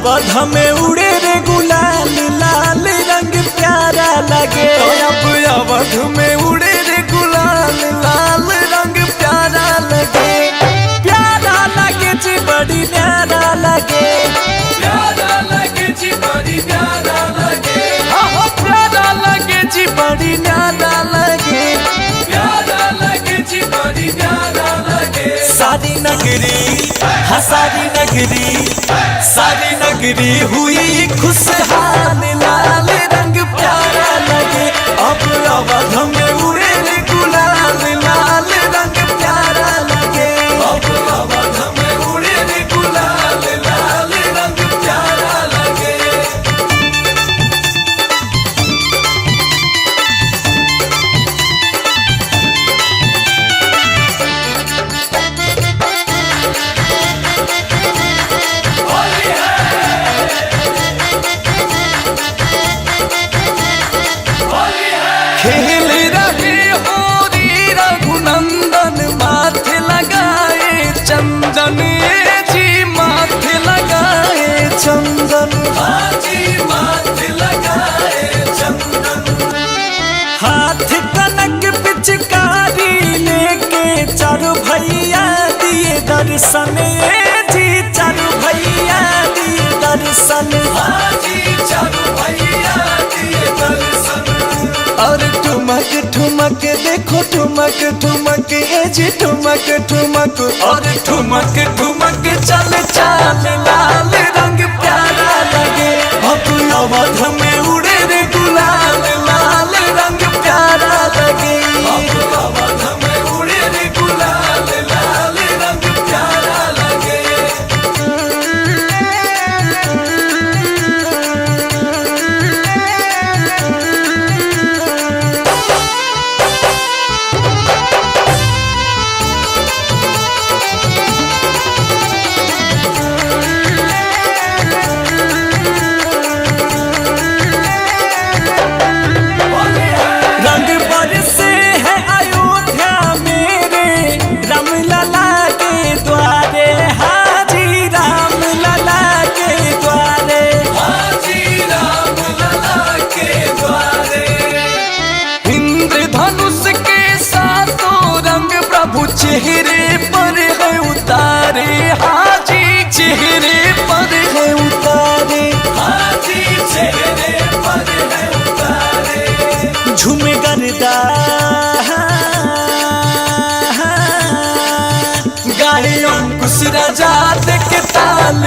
अवध में उड़े रे गुलाल लाल रंग प्यारा लगे। अब अवध में उड़े रे गुलाल लाल रंग प्यारा लगे। प्यारा लगे जी बड़ी प्यारा लगे। प्यारा लगे जी बड़ी प्यारा लगे। हो प्यारा लगे जी बड़ी प्यारा लगे। प्यारा लगे जी बड़ी प्यारा लगे। सारी नगरी सारी नगरी सारी नगरी हुई खुशहाल लाल रंग प्यारा लगे। अब अवध में उड़े रे गुलाल लाल रंग प्यारा लगे। अब अवध में उड़े रे गुलाल लाल रंग प्यारा लगे। खेल रहे होरी रघुनंदन माथे लगाए चंदन जी माथे लगाए चंदन। हाजी माथे लगाए चंदन। हाथ कनक पिचकारी लेके चारों भैया दिए दर्शन जी चारों भैया दिए दर्शन। हाजी चारों भैया दिए दर्शन। और ठुमक ठुमक देखो ठुमक ठुमक ए जी ठुमक ठुमक। और ठुमक ठुमक चल चाल लाल रंग प्यारा लगे। अब अवध में उड़े रे गुलाल लाल रंग प्यारा लगे। अब अवध में उड़े रे गुलाल लाल रंग प्यारा लगे। रंग बरसे है अयोध्या मेरे रामलला के द्वारे। हाजी रामलला के द्वारे। हाजी रामलला के द्वारे। इंद्रधनुष के सातों रंग प्रभु चेहरे पर है उतारे। हाजी चेहरे पर है उतारे। हाजी चेहरे पर है उतारे। झूमे गरदा गाहे अंकुश राजा के ताल